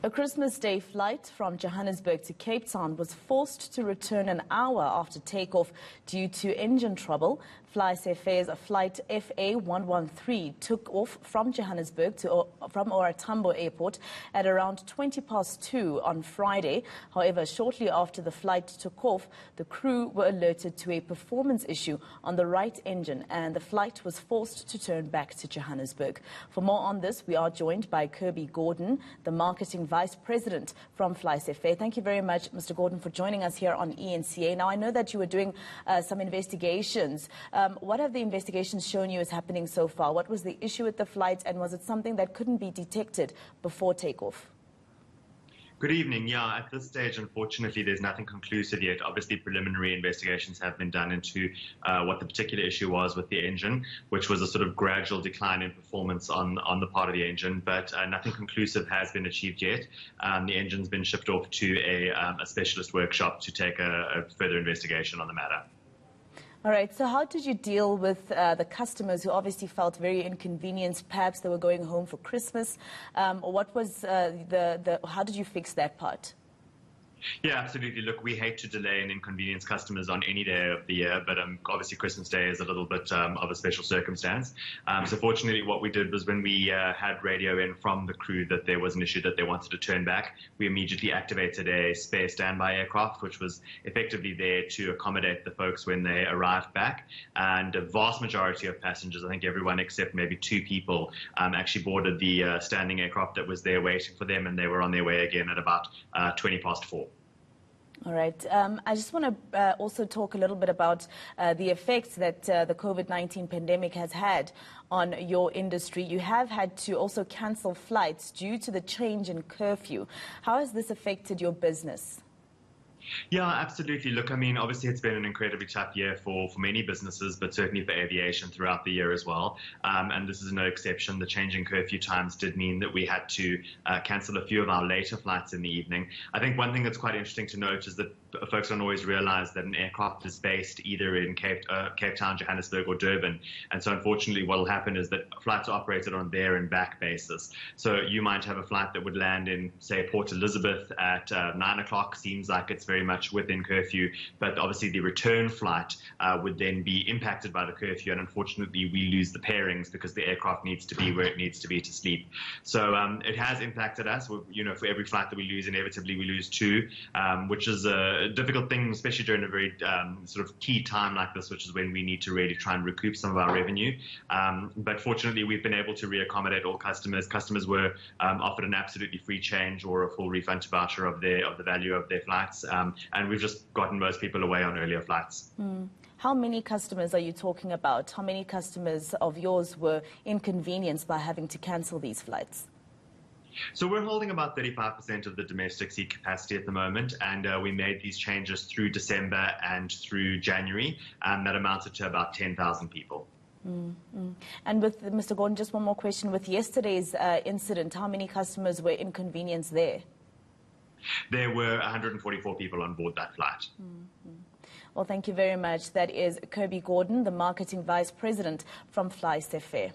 A Christmas Day flight from Johannesburg to Cape Town was forced to return an hour after takeoff due to engine trouble. FlySaFair's flight FA113 took off from Johannesburg from OR Tambo Airport at around 2:20 on Friday. However, shortly after the flight took off, the crew were alerted to a performance issue on the right engine and the flight was forced to turn back to Johannesburg. For more on this, we are joined by Kirby, the Marketing Vice President from FlySaFair. Thank you very much, Mr. Gordon, for joining us here on eNCA. Now, I know that you were doing some investigations. What have the investigations shown you is happening so far? What was the issue with the flight, and was it something that couldn't be detected before takeoff? Good evening. Yeah, at this stage, unfortunately, there's nothing conclusive yet. Obviously, preliminary investigations have been done into what the particular issue was with the engine, which was a sort of gradual decline in performance on the part of the engine, but nothing conclusive has been achieved yet. The engine's been shipped off to a specialist workshop to take a further investigation on the matter. All right, so how did you deal with the customers who obviously felt very inconvenienced? Perhaps they were going home for Christmas. What was how did you fix that part? Yeah, absolutely. Look, we hate to delay and inconvenience customers on any day of the year, but obviously Christmas Day is a little bit of a special circumstance. So fortunately, what we did was when we had radio in from the crew that there was an issue that they wanted to turn back, we immediately activated a spare standby aircraft, which was effectively there to accommodate the folks when they arrived back. And a vast majority of passengers, I think everyone except maybe two people, actually boarded the standing aircraft that was there waiting for them, and they were on their way again at about 4:20. All right. I just want to also talk a little bit about the effects that the COVID-19 pandemic has had on your industry. You have had to also cancel flights due to the change in curfew. How has this affected your business? Yeah, absolutely. Look, I mean, obviously it's been an incredibly tough year for many businesses, but certainly for aviation throughout the year as well. And this is no exception. The changing curfew times did mean that we had to cancel a few of our later flights in the evening. I think one thing that's quite interesting to note is that folks don't always realize that an aircraft is based either in Cape Town, Johannesburg, or Durban. And so unfortunately what will happen is that flights are operated on there and back basis. So you might have a flight that would land in, say, Port Elizabeth at 9 o'clock. Seems like it's very much within curfew, but obviously the return flight would then be impacted by the curfew, and unfortunately we lose the pairings because the aircraft needs to be where it needs to be to sleep. So it has impacted us. You know, for every flight that we lose, inevitably we lose two, which is a difficult thing, especially during a very sort of key time like this, which is when we need to really try and recoup some of our revenue. But fortunately, we've been able to reaccommodate all customers. Customers were offered an absolutely free change or a full refund voucher of the value of their flights. And we've just gotten most people away on earlier flights. How many customers are you talking about? How many customers of yours were inconvenienced by having to cancel these flights? So we're holding about 35% of the domestic seat capacity at the moment, and we made these changes through December and through January, and that amounted to about 10,000 people. And with Mr. Gordon, just one more question. With yesterday's incident, how many customers were inconvenienced there? There were 144 people on board that flight. Well, thank you very much. That is Kirby, the Marketing Vice President from FlySaFair.